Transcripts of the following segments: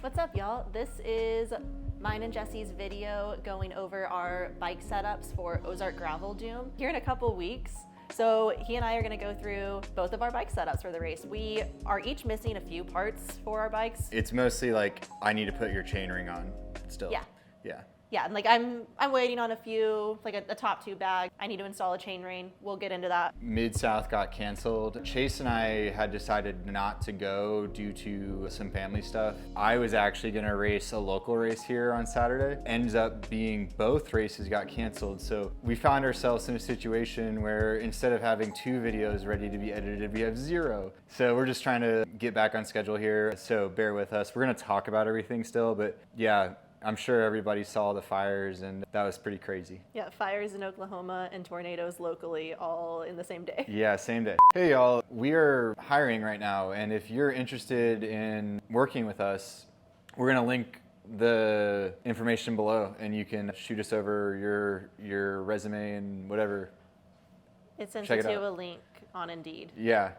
What's up, y'all? This is mine and Jesse's video going over our bike setups for Ozark Gravel Doom here in a couple weeks. So he and I are going to go through both of our bike setups for the race. We are each missing a few parts for our bikes. It's mostly like, I need to put your chain ring on still. Yeah. Yeah. Yeah, and like I'm waiting on a few, like a top two bag. I need to install a chain ring. We'll get into that. Mid-South got canceled. Chase and I had decided not to go due to some family stuff. I was actually gonna race a local race here on Saturday. Ends up being both races got canceled. So we found ourselves in a situation where instead of having 2 videos ready to be edited, we have 0. So we're just trying to get back on schedule here. So bear with us. We're gonna talk about everything still, but yeah, I'm sure everybody saw the fires and that was pretty crazy. Yeah, fires in Oklahoma and tornadoes locally all in the same day. Yeah, same day. Hey y'all, we are hiring right now, and if you're interested in working with us, we're gonna link the information below and you can shoot us over your resume and whatever. It sends Check you it to out. a link on Indeed. Yeah,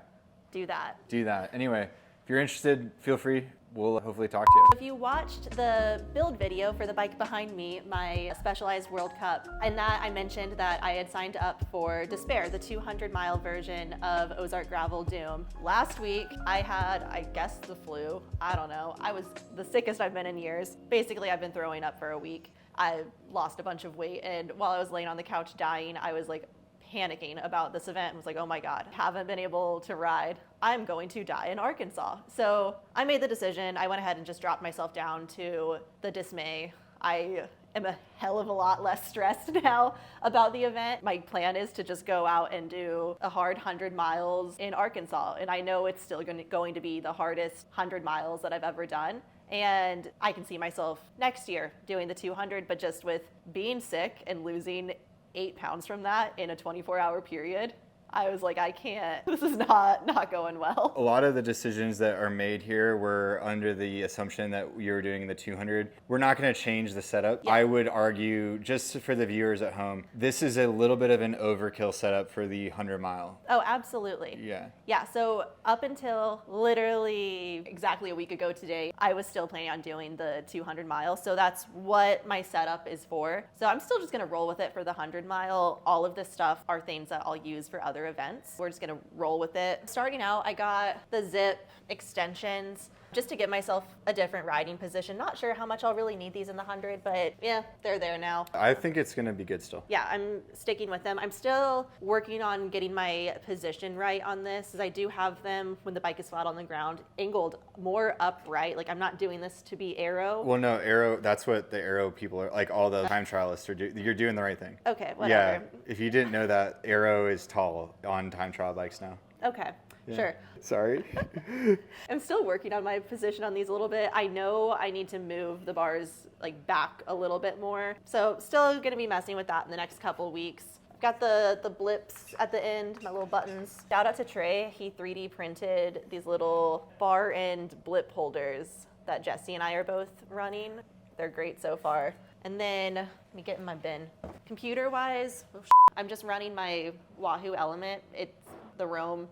Do that. do that. Anyway, if you're interested, feel free. We'll hopefully talk to you. If you watched the build video for the bike behind me, my Specialized World Cup, in that I mentioned that I had signed up for Despair, the 200-mile version of Ozark Gravel Doom. Last week, I had, I guess, the flu. I don't know. I was the sickest I've been in years. Basically, I've been throwing up for a week. I lost a bunch of weight, and while I was laying on the couch dying, I was like panicking about this event and was like, oh my God, haven't been able to ride. I'm going to die in Arkansas. So I made the decision. I went ahead and just dropped myself down to the dismay. I am a hell of a lot less stressed now about the event. My plan is to just go out and do a hard 100 miles in Arkansas. And I know it's still going to be the hardest 100 miles that I've ever done. And I can see myself next year doing the 200, but just with being sick and losing 8 pounds from that in a 24-hour period, I was like, I can't, this is not going well. A lot of the decisions that are made here were under the assumption that you were doing the 200. We're not going to change the setup. Yeah. I would argue, just for the viewers at home, this is a little bit of an overkill setup for the 100 mile. Oh, absolutely. Yeah. Yeah, so up until literally exactly a week ago today, I was still planning on doing the 200 miles. So that's what my setup is for. So I'm still just gonna roll with it for the 100 mile. All of this stuff are things that I'll use for other events. We're just gonna roll with it. Starting out, I got the zip extensions just to give myself a different riding position. Not sure how much I'll really need these in the 100, but yeah, they're there now. I think it's going to be good still. Yeah, I'm sticking with them. I'm still working on getting my position right on this, as I do have them when the bike is flat on the ground, angled more upright. Like I'm not doing this to be aero. Well, no, aero, that's what the aero people are, like all the time trialists are doing. You're doing the right thing. Okay, whatever. Yeah, if you didn't know that, aero is tall on time trial bikes now. Okay, Yeah. sure. Sorry. I'm still working on my position on these a little bit. I know I need to move the bars like back a little bit more. So still gonna be messing with that in the next couple weeks. I've got the blips at the end, my little buttons. Shout out to Trey, he 3D printed these little bar end blip holders that Jesse and I are both running. They're great so far. And then, let me get in my bin. Computer wise, I'm just running my Wahoo Element. It's the Roam.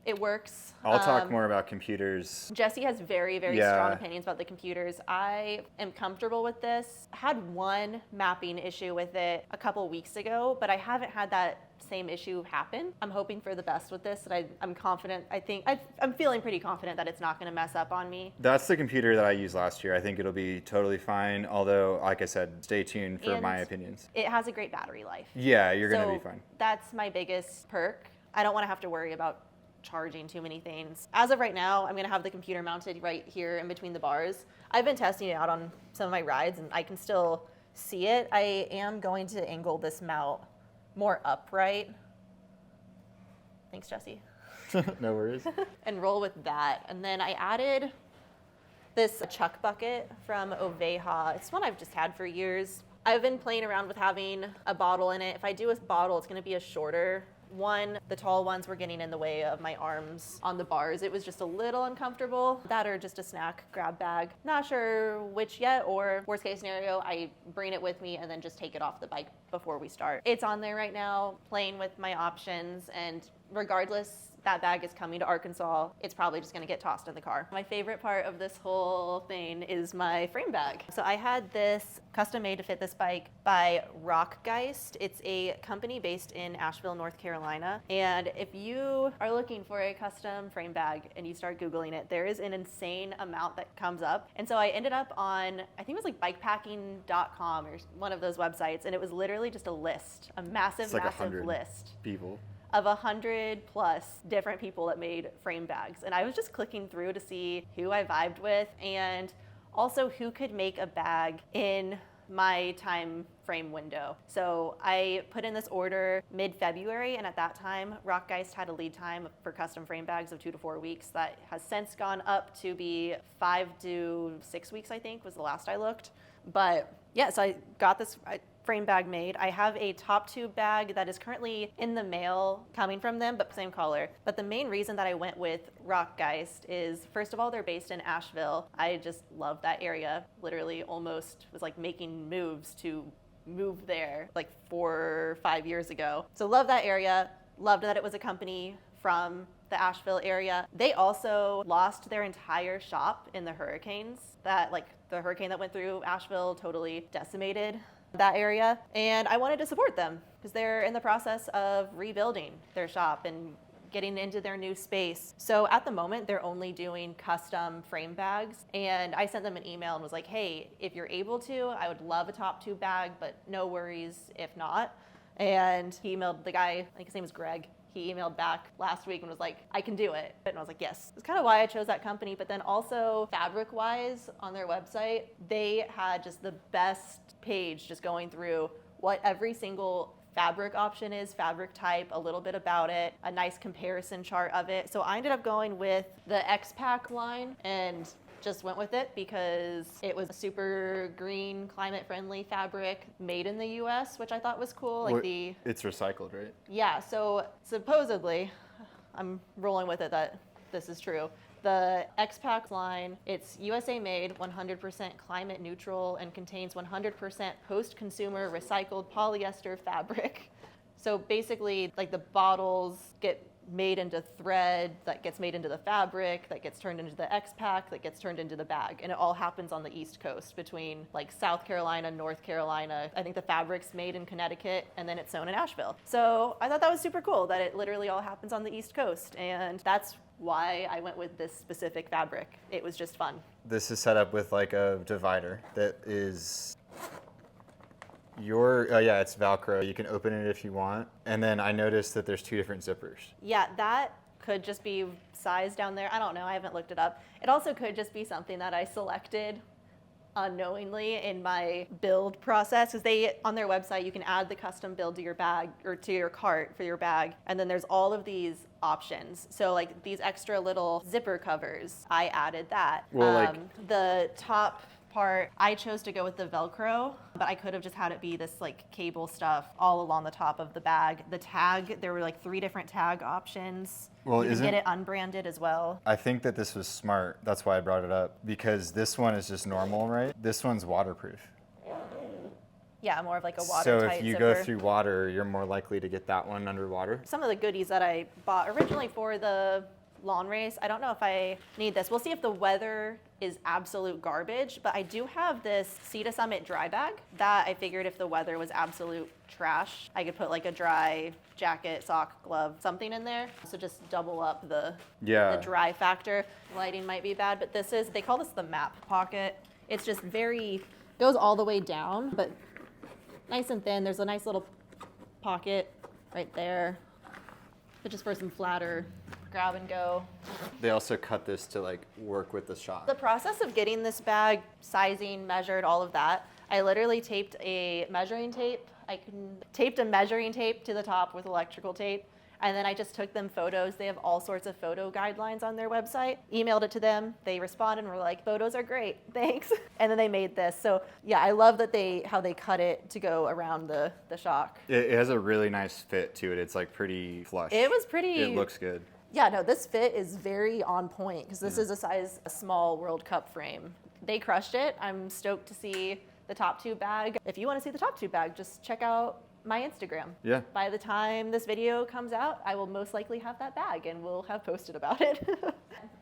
It works. I'll talk more about computers. Jesse has very, very Yeah. strong opinions about the computers. I am comfortable with this. I had one mapping issue with it a couple weeks ago, but I haven't had that same issue happen. I'm hoping for the best with this, and I'm confident. I'm feeling pretty confident that it's not going to mess up on me. That's the computer that I used last year. I think it'll be totally fine. Although, like I said, stay tuned for And my opinions. It has a great battery life. Yeah, you're going to So be fine. that's my biggest perk. I don't want to have to worry about charging too many things. As of right now, I'm going to have the computer mounted right here in between the bars. I've been testing it out on some of my rides and I can still see it. I am going to angle this mount more upright. Thanks, Jesse. No worries. And roll with that. And then I added this chuck bucket from Oveja. It's one I've just had for years. I've been playing around with having a bottle in it. If I do a bottle, it's going to be a shorter one. The tall ones were getting in the way of my arms on the bars. It was just a little uncomfortable. That or just a snack grab bag. Not sure which yet, or worst case scenario, I bring it with me and then just take it off the bike before we start. It's on there right now, playing with my options, and regardless that bag is coming to Arkansas, it's probably just gonna get tossed in the car. My favorite part of this whole thing is my frame bag. So I had this custom made to fit this bike by Rockgeist. It's a company based in Asheville, North Carolina. And if you are looking for a custom frame bag and you start Googling it, there is an insane amount that comes up. And so I ended up on, I think it was like bikepacking.com or one of those websites, and it was literally just a list, a massive, like massive 100 list people. of 100 plus different people that made frame bags. And I was just clicking through to see who I vibed with and also who could make a bag in my time frame window. So I put in this order mid-February, and at that time, Rockgeist had a lead time for custom frame bags of 2 to 4 weeks. That has since gone up to be 5 to 6 weeks, I think, was the last I looked. But yeah, so I got this frame bag made. I have a top tube bag that is currently in the mail coming from them, but same color. But the main reason that I went with Rockgeist is, first of all, they're based in Asheville. I just love that area. Literally almost was like making moves to move there like 4 or 5 years ago. So love that area. Loved that it was a company from the Asheville area. They also lost their entire shop in the hurricanes. The hurricane that went through Asheville totally decimated that area, and I wanted to support them because they're in the process of rebuilding their shop and getting into their new space. So at the moment, they're only doing custom frame bags, and I sent them an email and was like, hey, if you're able to, I would love a top tube bag, but no worries if not. And he emailed the guy, I think his name is Greg. He emailed back last week and was like, I can do it. And I was like, yes. It's kind of why I chose that company. But then also fabric-wise on their website, they had just the best page just going through what every single fabric option is, fabric type, a little bit about it, a nice comparison chart of it. So I ended up going with the X-Pack line and just went with it because it was a super green, climate-friendly fabric made in the U.S., which I thought was cool. It's recycled, right? Yeah, so supposedly, I'm rolling with it that this is true. The X-Pack line, it's USA made, 100% climate neutral, and contains 100% post-consumer recycled polyester fabric. So basically, like the bottles get made into thread, that gets made into the fabric, that gets turned into the X-Pack, that gets turned into the bag. And it all happens on the East Coast between like South Carolina, North Carolina. I think the fabric's made in Connecticut and then it's sewn in Asheville. So I thought that was super cool that it literally all happens on the East Coast. And that's why I went with this specific fabric. It was just fun. This is set up with like a divider that is it's Velcro. You can open it if you want. And then I noticed that there's 2 different zippers. Yeah, that could just be size down there. I don't know. I haven't looked it up. It also could just be something that I selected unknowingly in my build process, because on their website you can add the custom build to your bag or to your cart for your bag, and then there's all of these options. So like these extra little zipper covers, I added that. Well, the top part, I chose to go with the Velcro, but I could have just had it be this like cable stuff all along the top of the bag. The tag, there were like 3 different tag options. Well, you can get it unbranded as well. I think that this was smart. That's why I brought it up, because this one is just normal, right? This one's waterproof. Yeah, more of like a watertight So if you zipper. go through water, you're more likely to get that one underwater. Some of the goodies that I bought originally for the lawn race, I don't know if I need this. We'll see if the weather is absolute garbage, but I do have this Sea to Summit dry bag that I figured if the weather was absolute trash, I could put like a dry jacket, sock, glove, something in there. So just double up the dry factor. Lighting might be bad, but they call this the map pocket. It's just goes all the way down, but nice and thin. There's a nice little pocket right there, but just for some flatter grab and go. They also cut this to like work with the shot. The process of getting this bag, sizing, measured, all of that, I literally taped a measuring tape. Taped a measuring tape to the top with electrical tape, and then I just took them photos. They have all sorts of photo guidelines on their website. Emailed it to them. They responded and were like, photos are great, thanks. And then they made this. So yeah, I love that how they cut it to go around the shock. It has a really nice fit to it. It's like pretty flush. It was pretty. It looks good. Yeah, no, this fit is very on point because this is a small World Cup frame. They crushed it. I'm stoked to see the top tube bag. If you want to see the top tube bag, just check out my Instagram. Yeah. By the time this video comes out, I will most likely have that bag and we'll have posted about it.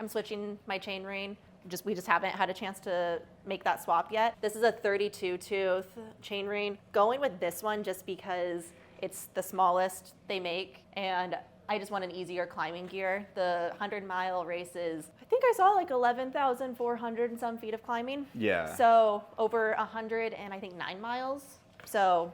I'm switching my chain ring. We just haven't had a chance to make that swap yet. This is a 32 tooth chain ring. Going with this one just because it's the smallest they make, and I just want an easier climbing gear. The 100-mile races, I think I saw like 11,400 and some feet of climbing. Yeah. So over 100 and I think 9 miles. So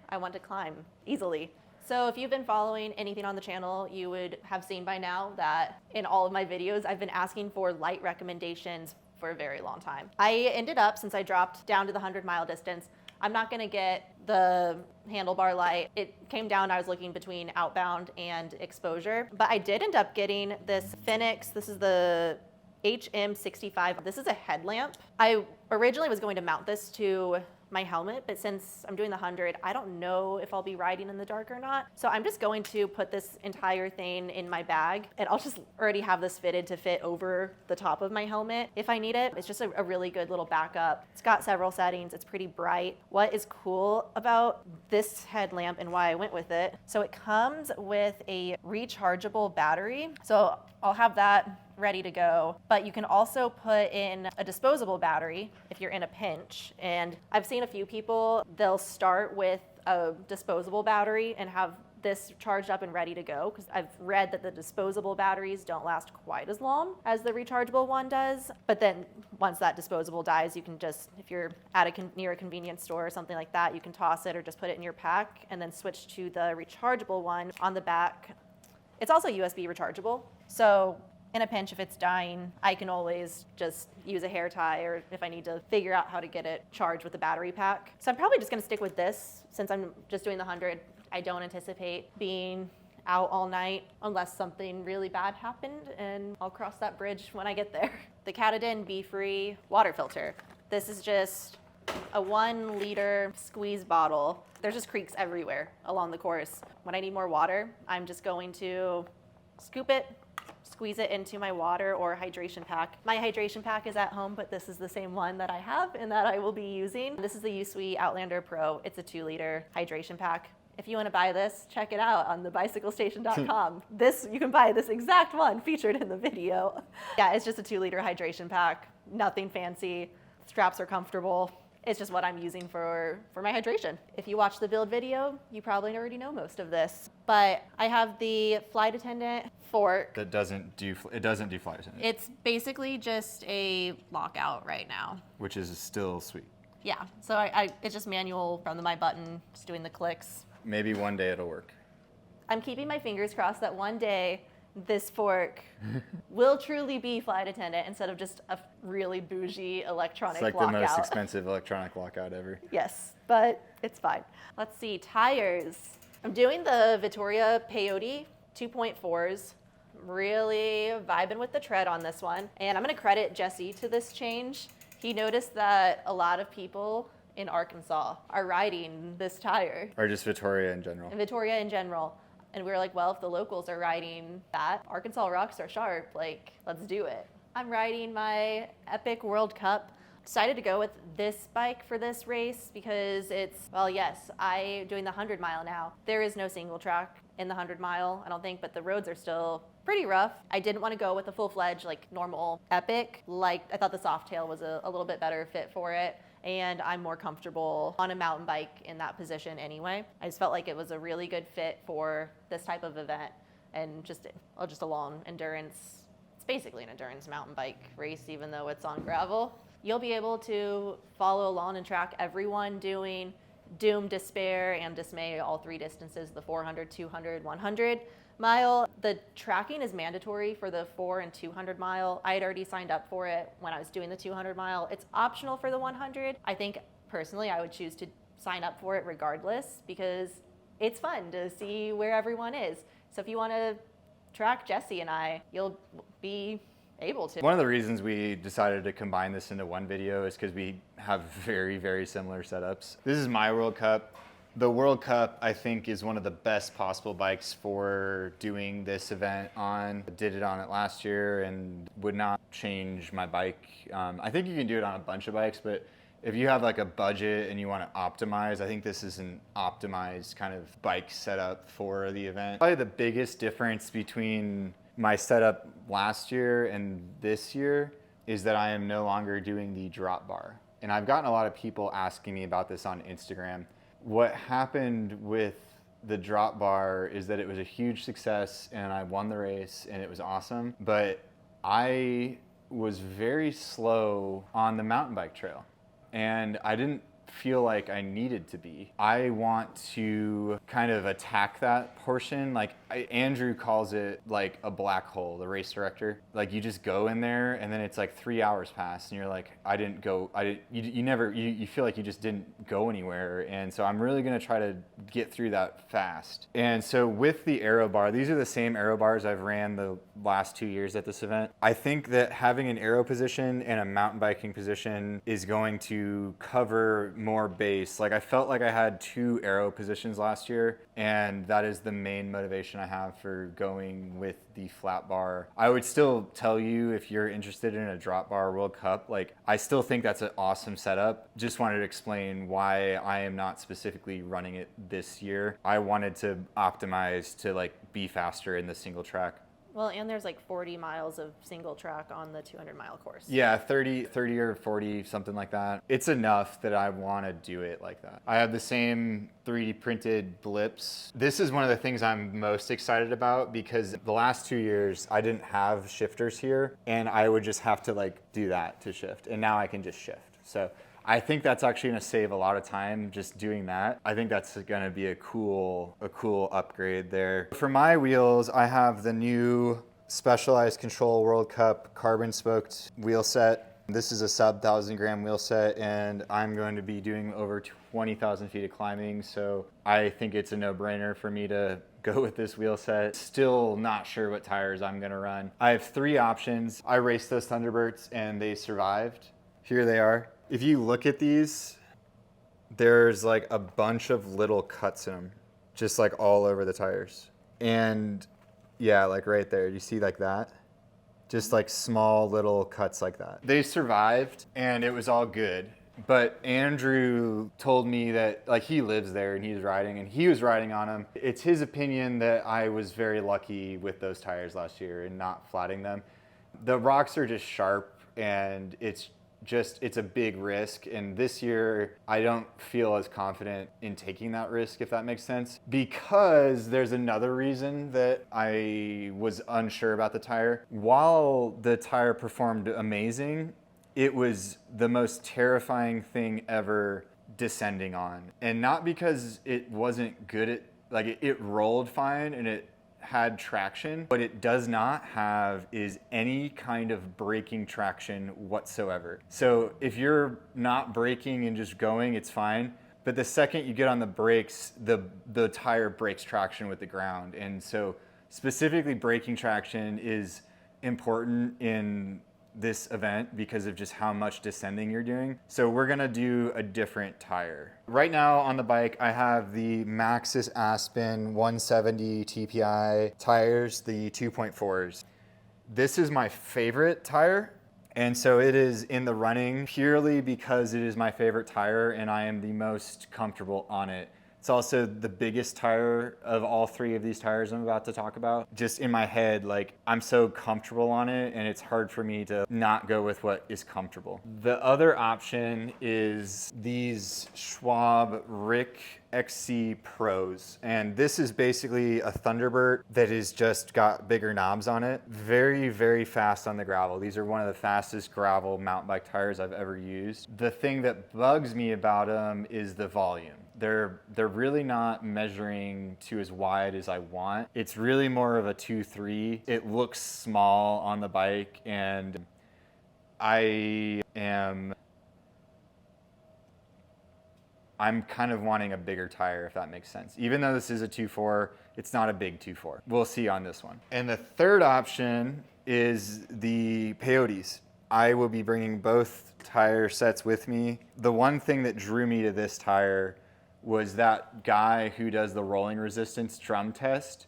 I want to climb easily. So if you've been following anything on the channel, you would have seen by now that in all of my videos, I've been asking for light recommendations for a very long time. I ended up, since I dropped down to the 100-mile distance, I'm not gonna get the handlebar light. It came down, I was looking between outbound and exposure, but I did end up getting this Phoenix. This is the HM65. This is a headlamp. I originally was going to mount this to my helmet, but since I'm doing the 100, I don't know if I'll be riding in the dark or not. So I'm just going to put this entire thing in my bag, and I'll just already have this fitted to fit over the top of my helmet if I need it. It's just a really good little backup. It's got several settings. It's pretty bright. What is cool about this headlamp and why I went with it, so it comes with a rechargeable battery. So I'll have that ready to go, but you can also put in a disposable battery if you're in a pinch. And I've seen a few people, they'll start with a disposable battery and have this charged up and ready to go, because I've read that the disposable batteries don't last quite as long as the rechargeable one does. But then once that disposable dies, you can just, if you're at near a convenience store or something like that, you can toss it or just put it in your pack and then switch to the rechargeable one on the back. It's also USB rechargeable, so in a pinch, if it's dying, I can always just use a hair tie, or if I need to figure out how to get it charged with the battery pack. So I'm probably just gonna stick with this since I'm just doing the 100. I don't anticipate being out all night unless something really bad happened, and I'll cross that bridge when I get there. The Katadyn Be-Free water filter. This is just a 1 liter squeeze bottle. There's just creeks everywhere along the course. When I need more water, I'm just going to scoop it, squeeze it into my water or hydration pack. My hydration pack is at home, but this is the same one that I have and that I will be using. This is the Usui Outlander Pro. It's a 2 liter hydration pack. If you want to buy this, check it out on thebicyclestation.com. You can buy this exact one featured in the video. Yeah, it's just a 2 liter hydration pack. Nothing fancy. Straps are comfortable. It's just what I'm using for my hydration. If you watch the build video, you probably already know most of this. But I have the flight attendant fork. It doesn't do flight attendant. It's basically just a lockout right now. Which is still sweet. Yeah, so it's just manual from my button, just doing the clicks. Maybe one day it'll work. I'm keeping my fingers crossed that one day this fork will truly be flight attendant instead of just a really bougie electronic lockout. It's like the most expensive electronic lockout ever. Yes, but it's fine. Let's see, tires. I'm doing the Vittoria Peyote 2.4s. Really vibing with the tread on this one. And I'm gonna credit Jesse to this change. He noticed that a lot of people in Arkansas are riding this tire. Or just Victoria in general. And Victoria in general. And we were like, well, if the locals are riding that, Arkansas rocks are sharp, like, let's do it. I'm riding my Epic World Cup. Decided to go with this bike for this race because it's, well, yes, doing the 100 mile now. There is no single track in the 100 mile, I don't think, but the roads are still pretty rough. I didn't want to go with a full-fledged, like, normal Epic. Like, I thought the Softail was a little bit better fit for it. And I'm more comfortable on a mountain bike in that position anyway. I just felt like it was a really good fit for this type of event and just a long endurance. It's basically an endurance mountain bike race, even though it's on gravel. You'll be able to follow along and track everyone doing Doom, Despair, and Dismay, all 3 distances, the 400, 200, 100 mile. The tracking is mandatory for the 4 and 200 mile. I had already signed up for it when I was doing the 200 mile. It's optional for the 100. I think personally I would choose to sign up for it regardless because it's fun to see where everyone is. So if you want to track Jesse and I, you'll be able to. One of the reasons we decided to combine this into one video is because we have very, very similar setups. This is my World Cup. The World Cup, I think, is one of the best possible bikes for doing this event on. I did it on it last year and would not change my bike. I think you can do it on a bunch of bikes, but If you have like a budget and you want to optimize, I think this is an optimized kind of bike setup for the event. Probably the biggest difference between my setup last year and this year is that I am no longer doing the drop bar. And I've gotten a lot of people asking me about this on Instagram. What happened with the drop bar is that it was a huge success and I won the race and it was awesome, but I was very slow on the mountain bike trail. And I didn't feel like I needed to be. I want to kind of attack that portion. Like Andrew calls it like a black hole, the race director. Like you just go in there and then it's like 3 hours pass and you're like, you feel like you just didn't go anywhere. And so I'm really gonna try to get through that fast. And so with the aero bar, these are the same aero bars I've ran the last 2 years at this event. I think that having an aero position and a mountain biking position is going to cover more base. Like I felt like I had 2 aero positions last year, and that is the main motivation I have for going with the flat bar. I would still tell you, if you're interested in a drop bar World Cup, like I still think that's an awesome setup. Just wanted to explain why I am not specifically running it this year. I wanted to optimize to like be faster in the single track. Well, and there's like 40 miles of single track on the 200-mile course. Yeah, 30 or 40, something like that. It's enough that I want to do it like that. I have the same 3D printed blips. This is one of the things I'm most excited about because the last 2 years I didn't have shifters here and I would just have to like do that to shift. And now I can just shift. So I think that's actually going to save a lot of time just doing that. I think that's going to be a cool upgrade there. For my wheels, I have the new Specialized Control World Cup carbon spoked wheel set. This is a sub 1,000 gram wheel set, and I'm going to be doing over 20,000 feet of climbing. So I think it's a no-brainer for me to go with this wheel set. Still not sure what tires I'm going to run. I have 3 options. I raced those Thunderbirds and they survived. Here they are. If you look at these, there's like a bunch of little cuts in them, just like all over the tires. And yeah, like right there, you see like that? Just like small little cuts like that. They survived and it was all good. But Andrew told me that like he lives there and he's riding and he was riding on them. It's his opinion that I was very lucky with those tires last year and not flatting them. The rocks are just sharp and it's a big risk, and this year I don't feel as confident in taking that risk, if that makes sense, because there's another reason that I was unsure about the tire. While the tire performed amazing, it was the most terrifying thing ever descending on, and not because it wasn't good at, like it rolled fine and it had traction. What it does not have is any kind of braking traction whatsoever. So if you're not braking and just going, it's fine. But the second you get on the brakes, the tire breaks traction with the ground. And so specifically braking traction is important in this event because of just how much descending you're doing. So we're gonna do a different tire. Right now on the bike, I have the Maxxis Aspen 170 TPI tires, the 2.4s. This is my favorite tire. And so it is in the running purely because it is my favorite tire and I am the most comfortable on it. It's also the biggest tire of all 3 of these tires I'm about to talk about. Just in my head, like I'm so comfortable on it and it's hard for me to not go with what is comfortable. The other option is these Schwab Rick XC Pros. And this is basically a Thunderbird that has just got bigger knobs on it. Very, very fast on the gravel. These are one of the fastest gravel mountain bike tires I've ever used. The thing that bugs me about them is the volume. They're really not measuring to as wide as I want. It's really more of a 2.3. It looks small on the bike and I'm kind of wanting a bigger tire, if that makes sense. Even though this is a 2.4, it's not a big 2.4. We'll see on this one. And the third option is the peyotes. I will be bringing both tire sets with me. The one thing that drew me to this tire was that guy who does the rolling resistance drum test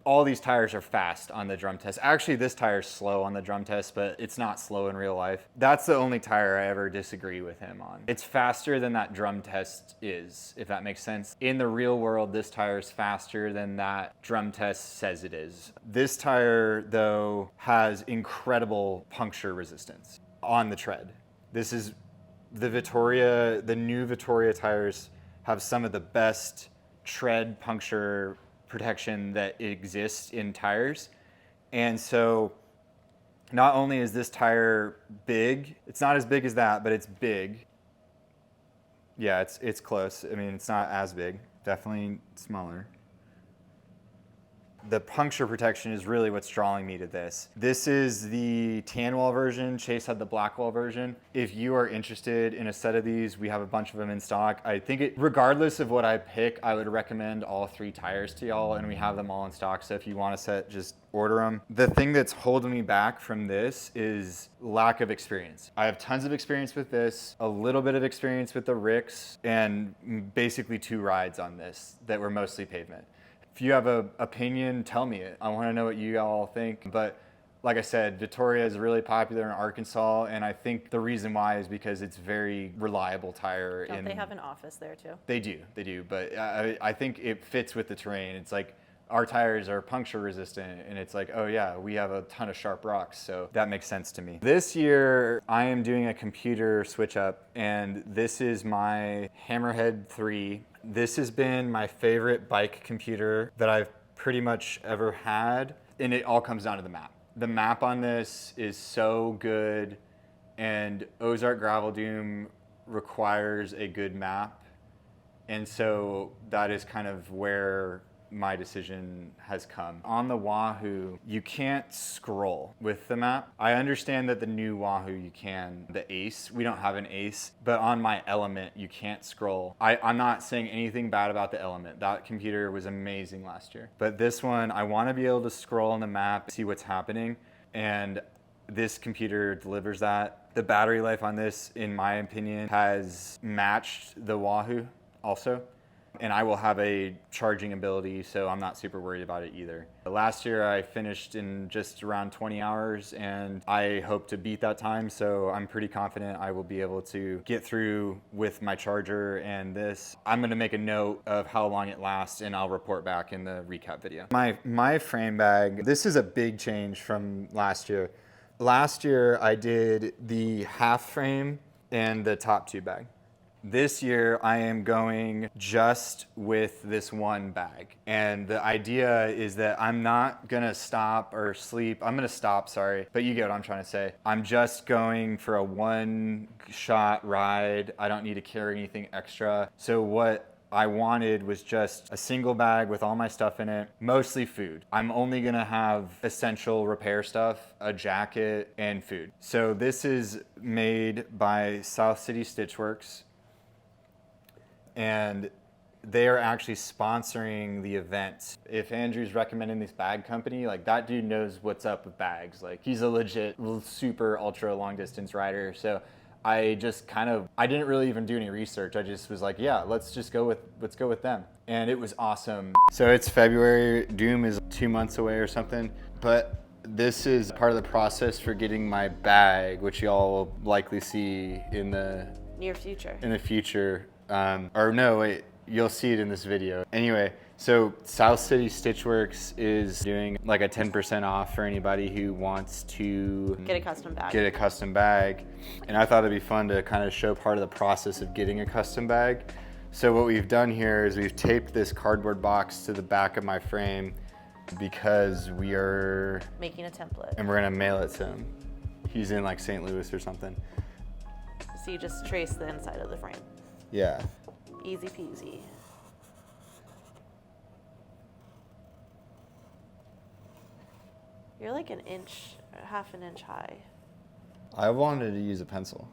all these tires are fast on the drum test. Actually, this tire is slow on the drum test, but it's not slow in real life. That's the only tire I ever disagree with him on. It's faster than that drum test is, if that makes sense. In the real world, this tire is faster than that drum test says it is. This tire, though, has incredible puncture resistance on the tread. This is the new Vittoria tires have some of the best tread puncture protection that exists in tires. And so not only is this tire big, it's not as big as that, but it's big. Yeah, it's close. I mean, it's not as big, definitely smaller. The puncture protection is really what's drawing me to this. This is the tan wall version. Chase had the black wall version. If you are interested in a set of these, we have a bunch of them in stock. I think regardless of what I pick, I would recommend all 3 tires to y'all, and we have them all in stock. So if you want a set, just order them. The thing that's holding me back from this is lack of experience. I have tons of experience with this, a little bit of experience with the Ricks, and basically 2 rides on this that were mostly pavement. If you have an opinion, tell me it. I want to know what you all think. But like I said, Vittoria is really popular in Arkansas, and I think the reason why is because it's very reliable tire. Don't they have an office there too? They do. But I think it fits with the terrain. It's like our tires are puncture resistant, and it's like, oh yeah, we have a ton of sharp rocks, so that makes sense to me. This year, I am doing a computer switch up, and this is my Hammerhead 3. This has been my favorite bike computer that I've pretty much ever had, and it all comes down to the map. The map on this is so good, and Ozark Gravel Doom requires a good map, and so that is kind of where my decision has come. On the Wahoo, you can't scroll with the map. I understand that the new Wahoo you can, the Ace, we don't have an Ace, but on my Element, you can't scroll. I'm not saying anything bad about the Element. That computer was amazing last year. But this one, I want to be able to scroll on the map, see what's happening, and this computer delivers that. The battery life on this, in my opinion, has matched the Wahoo also. And I will have a charging ability, so I'm not super worried about it either. Last year I finished in just around 20 hours, and I hope to beat that time, so I'm pretty confident I will be able to get through with my charger and this. I'm gonna make a note of how long it lasts, and I'll report back in the recap video. My frame bag, this is a big change from last year. Last year I did the half frame and the top 2 bag. This year, I am going just with this one bag. And the idea is that I'm not gonna stop or sleep. I'm gonna stop, sorry, but you get what I'm trying to say. I'm just going for a 1-shot ride. I don't need to carry anything extra. So what I wanted was just a single bag with all my stuff in it, mostly food. I'm only gonna have essential repair stuff, a jacket, and food. So this is made by South City Stitchworks, and they are actually sponsoring the event. If Andrew's recommending this bag company, like that dude knows what's up with bags. Like he's a legit super ultra long distance rider. So I just I didn't really even do any research. I just was like, yeah, let's go with them. And it was awesome. So it's February, Doom is 2 months away or something, but this is part of the process for getting my bag, which y'all will likely see in the near future. In the future. Or no, wait, you'll see it in this video. Anyway, so South City Stitchworks is doing like a 10% off for anybody who wants to get a custom bag. And I thought it'd be fun to kind of show part of the process of getting a custom bag. So what we've done here is we've taped this cardboard box to the back of my frame because we are making a template. And we're gonna mail it to him. He's in like St. Louis or something. So you just trace the inside of the frame. Yeah. Easy peasy. You're like half an inch high. I wanted to use a pencil.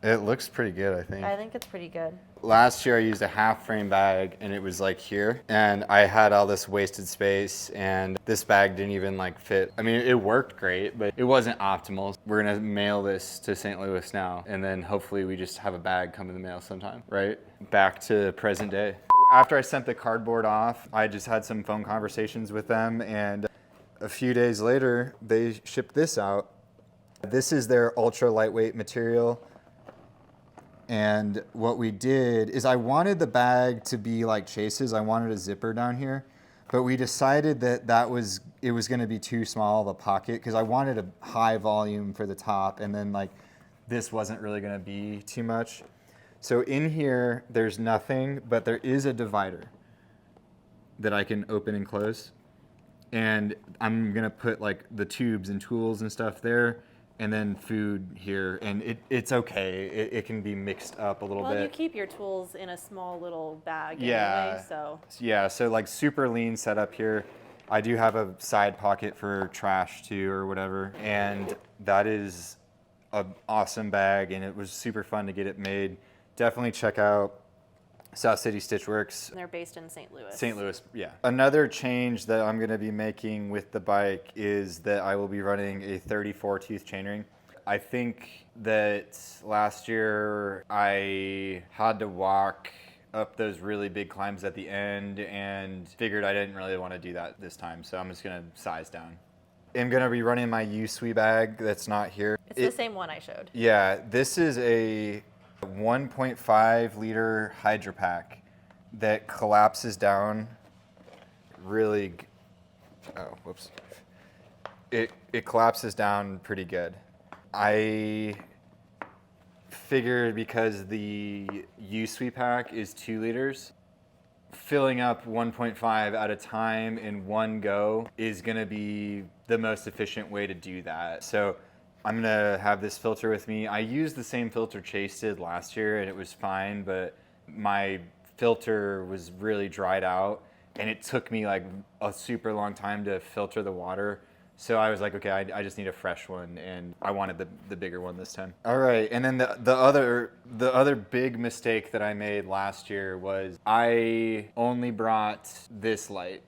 It looks pretty good, I think. I think it's pretty good. Last year I used a half frame bag and it was like here, and I had all this wasted space, and this bag didn't even like fit. I mean, it worked great, but it wasn't optimal. We're gonna mail this to St. Louis now, and then hopefully we just have a bag come in the mail sometime, right? Back to present day. After I sent the cardboard off, I just had some phone conversations with them, and a few days later they shipped this out. This is their ultra lightweight material. And what we did is I wanted the bag to be like Chase's. I wanted a zipper down here, but we decided that it was going to be too small of a pocket because I wanted a high volume for the top, and then like this wasn't really going to be too much. So in here, there's nothing, but there is a divider that I can open and close. And I'm going to put like the tubes and tools and stuff there, and then food here, and it's okay. It can be mixed up a little bit. Well, you keep your tools in a small little bag Yeah. anyway, so. Yeah, so like super lean setup here. I do have a side pocket for trash too or whatever, and that is an awesome bag, and it was super fun to get it made. Definitely check out South City Stitchworks. They're based in St. Louis. St. Louis, yeah. Another change that I'm going to be making with the bike is that I will be running a 34 tooth chainring. I think that last year I had to walk up those really big climbs at the end and figured I didn't really want to do that this time, so I'm just going to size down. I'm going to be running my Usui bag that's not here. It's the same one I showed. Yeah, this is a 1.5 liter Hydro Pack that collapses down really. Oh, whoops! It collapses down pretty good. I figured because the Usui pack is 2 liters, filling up 1.5 at a time in one go is going to be the most efficient way to do that. So I'm gonna have this filter with me. I used the same filter Chase did last year and it was fine, but my filter was really dried out and it took me like a super long time to filter the water. So I was like, okay, I just need a fresh one, and I wanted the bigger one this time. All right, and then the other big mistake that I made last year was I only brought this light.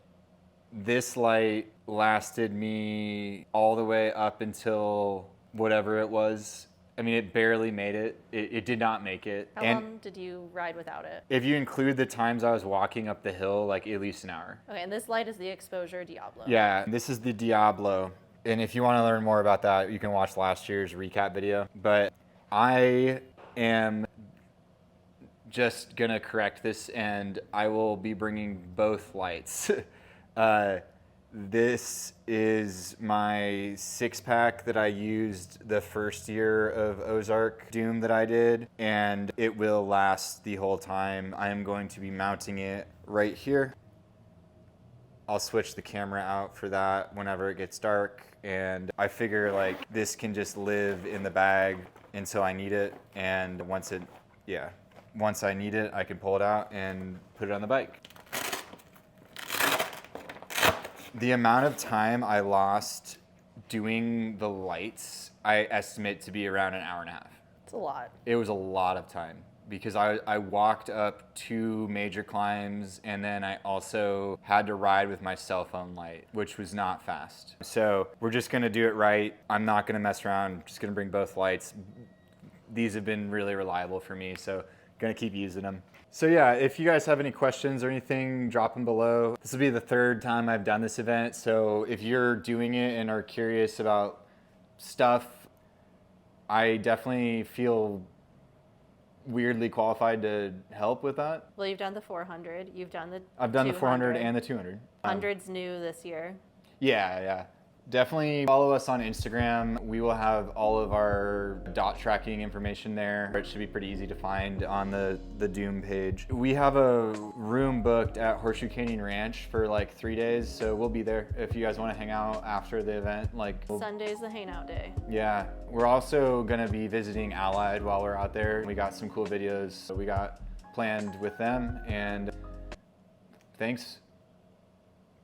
This light lasted me all the way up until whatever it was. I mean, it barely made it. It did not make it. How long did you ride without it? If you include the times I was walking up the hill, like at least an hour. Okay, and this light is the Exposure Diablo. Yeah, this is the Diablo. And if you want to learn more about that, you can watch last year's recap video. But I am just going to correct this, and I will be bringing both lights. This is my 6-pack that I used the first year of Ozark Doom that I did, and it will last the whole time. I am going to be mounting it right here. I'll switch the camera out for that whenever it gets dark, and I figure like this can just live in the bag until I need it, and once I need it, I can pull it out and put it on the bike. The amount of time I lost doing the lights, I estimate to be around an hour and a half. It's a lot. It was a lot of time because I walked up 2 major climbs, and then I also had to ride with my cell phone light, which was not fast. So we're just gonna do it right. I'm not gonna mess around, I'm just gonna bring both lights. These have been really reliable for me, so gonna keep using them. So yeah, if you guys have any questions or anything, drop them below. This will be the 3rd time I've done this event, so if you're doing it and are curious about stuff, I definitely feel weirdly qualified to help with that. Well, you've done the 400, you've done the I've done 200. the 400 and the 200. 100's new this year. Yeah. Definitely follow us on Instagram. We will have all of our dot tracking information there. It should be pretty easy to find on the Doom page. We have a room booked at Horseshoe Canyon Ranch for like 3 days, so we'll be there if you guys want to hang out after the event. Sunday's the hangout day. Yeah, we're also gonna be visiting Allied while we're out there. We got some cool videos we got planned with them, and thanks.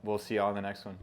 We'll see y'all in the next one.